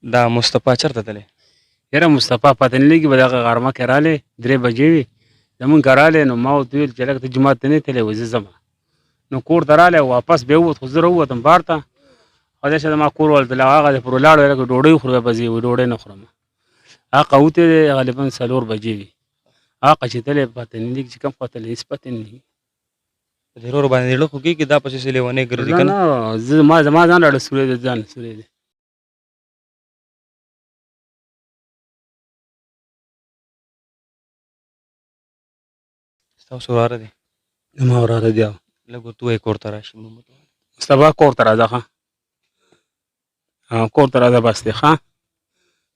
دا مصطفی چېرته تللی؟ یاره مصطفی پته نه لګي به دغه غرمه کې رالی 3 بجې وې زمونږ که رالی نو ما ورته ویل چې لږ ته جومات ته نه تللی وایي زه ځمه نو کور ته رالی واپس بیا ووت خو زه راووتم بار ته خدای شه زما کور ولته هغه دی پر ولاړ لکه ډوډۍ وخورو بیا به ځې وایي ډوډۍ نه خورم هغه قوتې دی غالبا 4 بجې وي هغه چې تللی پته نه لګي چې کوم خوا تللی هېڅ پته نه لګي په دې ورور باندې زړه خوږېږي دا پسې لیونۍ ګرځي که نه؟ نه زما ځان راډه سوری دی ځان سوری دی ستاسو وراره دی؟ زما وراره دی لږ ورته ووایه کور ته راشي. مصطفی کور ته راځه ښه کور ته راځه بس دی ښه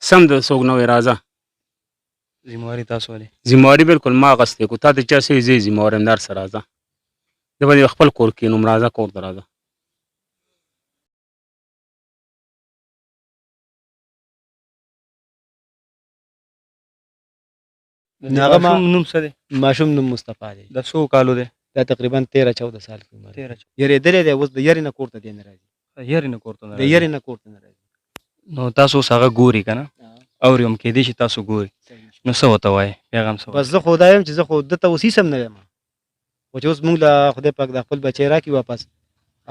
سم د څوک نه وایي راځه ذمواري تاسو ولې؟ ذمواري بالکل ما اخیستې کو تا ته چا څه وي زه یې ذموار یم در سره راځه زه به دې خپل کور کښېنوم راځه کور ته راځه هغه ماشوم نوم څه دی؟ ماشوم نوم مصطفی دی. د څو کالو دی؟ دا تقریبا 13-14 سال کې عمر 13 یریدلی دی اوس د یارې نه کور ته دی نه راځي یارې نه کور ته نه د راځي. یارې نه کور ته نه راځي نو تاسو اوس هغه ګوري که نه اوري هم کېدای شي تاسو ګوري نو څه ورته وایي پیغام څه وایي؟ بس زه خو دا یم چې زه خو دته اوس هېڅ هم نه یم خو چې اوس مونږ له خدای پاک د خپل بچی راکړي واپس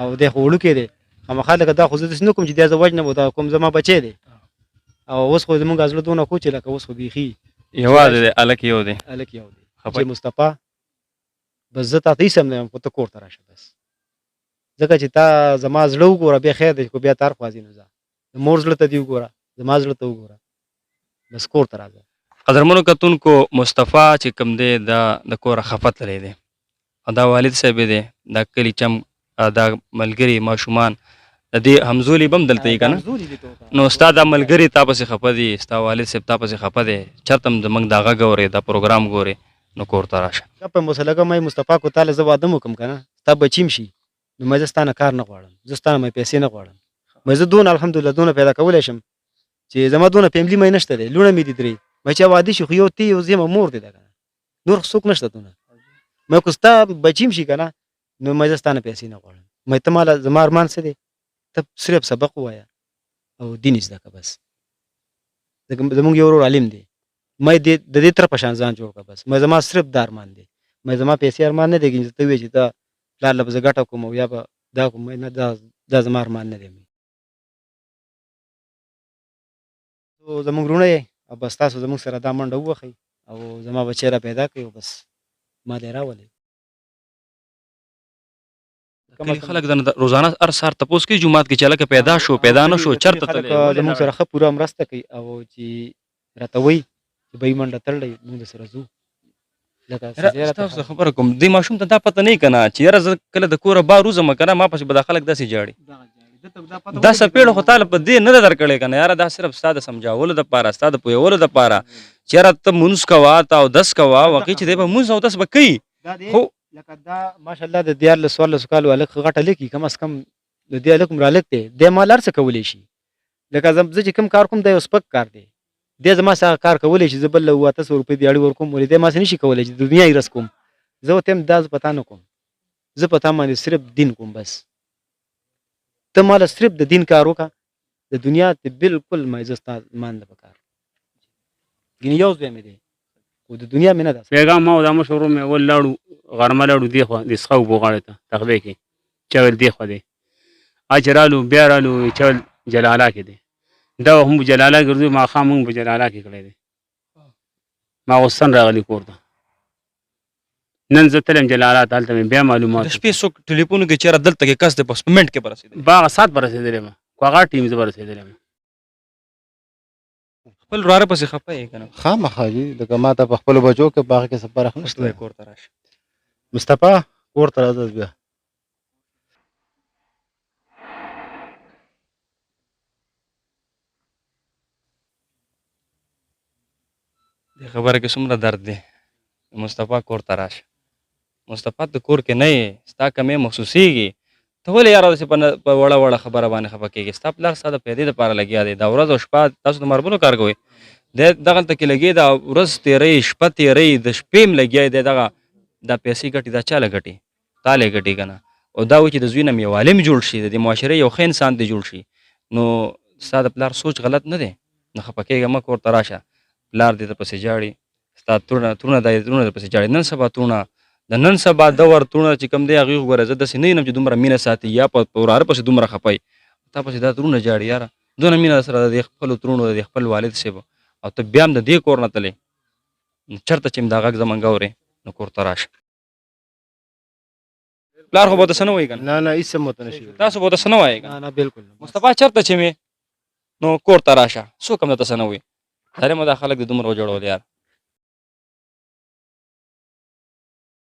او دی خو وړوکی دی خامخا لکه دا خو زه داسې نه کوم چې دی زه وژنم او دا کوم زما بچی دی او اوس خو زمونږ زړه دونه خو چې لکه اوس خو بیخي یوازې دی هلک یو دی هلک یو دی خفه چې مصطفی بس زه تا ته هېڅ هم نه یم خو ته کور ته راشه بس ځکه چې تا زما زړه وګوره بیا خیر دی خو بیا تا اړخوا ځې نو ځه د مور زړه ته دې وګوره زما زړه ته وګوره بس کور ته راځه. قدرمنو کتونکو مصطفی چې کوم دی دا د کوره خفه تللی دی او دا والد صاحب دی دا کلي چم دا ملګري ماشومان د دې همزولي به هم دلته یي که نه نو ستا دا ملګري تا پسې خفه دي ستا والد صاحب تا پسې خفه دی چېرته هم زموږ دا غږ اورې دا پروګرام ګورې نو کور ته راشه. په مسله مې مصطفی کو تعالی زه واده وکړم که نه ستا بچیم شي نو مې زه ستا نه کار نه غواړم زه ستا نه مې پیسې نه غواړم مې زه دونه الحمدلله دونه پیدا کولی شم چې زما دونه فیملي مې نشته دی لوڼه مې دي 3 مې چې واده شي خو یو ته یو زه مور دی ده که نه نور څوک نشته دونه مې که ستا بچیم شي که نه نو مې زه ستا نه پیسې نه غواړم مې ته ماله زما ارمان څه دی ته صرف سبق ووایه او دین زده که بس زمونږ یو ورور عالم دی مې د دې تر په شان ځان جوړ کړه بس مې زما صرف دا ارمان دی مې زما پیسې ارمان نه دی چې ته وایې چې ته پلار له به زه ګټه کوم او یا به دا کوم نه دا زما ارمان نه دی زمونږ وروڼه یې او بس تاسو زمونږ سره دا منډه ووهئ او زما بچی را پیدا کړئ او بس ما دی راولئ. کلي خلک د روزانه هر سهار تپوس کوي جومات کې چې هلکه پیدا شو پیدا نه شو چېرته تللی زمونږ سره ښه پوره مرسته کوي او چې راته وایي چې به یې منډه تړلی مونږ درسره ځو لکه ستاسو خبره کوم دې ماشوم ته دا پته نه وي که نه چې یاره زه کله د کوره بار وځم که نه ما پسې به دا خلک داسې جاړي دا څپېړه خو تا له په دې نه ده درکړې که نه یاره دا صرف ستا د سمجاولو دپاره ستا د پوهولو دپاره چې یاره ته مونځ کوه ته اودس کوه واقعي چې دی به مونځ اودس به کوي خو لکه دا ماشاءالله د 14 کالو هلک ښه غټ هلک وي کم از کم د دې هلک عمر هلک دی دی ما هر څه کولی شي لکه زه چې کوم کار کوم دا یو سپک کار دی دی زما سره کار کولی شي زه بل له 800 روپۍ دیاړي ورکوم ولې دی ما څه نشي کولی چې د دنیا یې رس کوم زه ورته یم دا زه په تا نه کوم زه په تا باندې صرف دین کوم بس ته ماله صرف د دین کار وکړه د دنیا ته بالکل مې زه ستا مان ده په کار ګینې یو ځای مې دی خو د دنیا مې نه ده پیغام ما او دا مشر ورور مې اول لاړو غرمه لاړو دې خوا د څښه اوبو غاړې ته تخبې کې چا ویل دې خوا دی چې رالو بیا رالو چا ویل جلاله کې دی دا هم جلاله ګرځو ماښام موږ په جلاله کې کړی دی ماخوستن راغلي کور ته نن زه تلم جلالات هلته مې بیا معلومات د شپې څوک ټلیفون کې چېرې دلته کې کس دی په منټ کې به رسېدلی باغه سات به رسېدلی یم خو هغه ټیم زه به رسېدلی یم خپل وراره پسې خفه یې که نه خامخا جي لکه ما ته په خپلو بچو کې په هغه کې څه فرق نشته کور ته راشه مصطفی کور ته راځه بیا دې خبره کې څومره درد دی مصطفی کور ته راشه مصطفی ته کور کې نه یې ستا کمې محسوسېږي ته ولې یاره داسې په وړه وړه خبره باندې خفه کېږي ستا پلار ستا د پیدې دپاره لګیا دی دا ورځ او شپه تاسو د مربونو کار کوئ دی دغلته کې لګیا دا ورځ تېروي شپه تېروي د شپې هم لګیا دی دغه دا پیسې ګټي دا چا له ګټي تا له ګټي که نه او دا وایي چې د زوی نه مې یو عالم جوړ شي د دې معاشرې یو ښه انسان دې جوړ شي نو ستا د پلار سوچ غلط نه دی نه خفه کېږه مه کور ته راشه پلار دې درپسې ژاړي ستا ترونه دا ترونه درپسې ژاړي نن سبا ترونه د نن سبا دور ترونه چې کوم دی هغې وګوره زه داسې نه یم چې دومره مینه ساتي یا په وراره پسې دومره خفه تا پسې دا ترونه ژاړي یاره دونه مینه سره د خپلو ترونو د خپل والد صاحب او ته بیا هم د دې کور نه تلې نو چېرته چې م دا غږ زمونږ اورې نو کور ته راشه پلار خو به ته څه نه وایي که نه نه هیڅ هم ورته نشي ویلی. تاسو به ورته څه نه وایئ که نه بالکل نه. مصطفی چېرته چې مې نو کور ته راشه څوک هم درته څه نه وایي ظالمه دا خلک د دومره وجوړول یار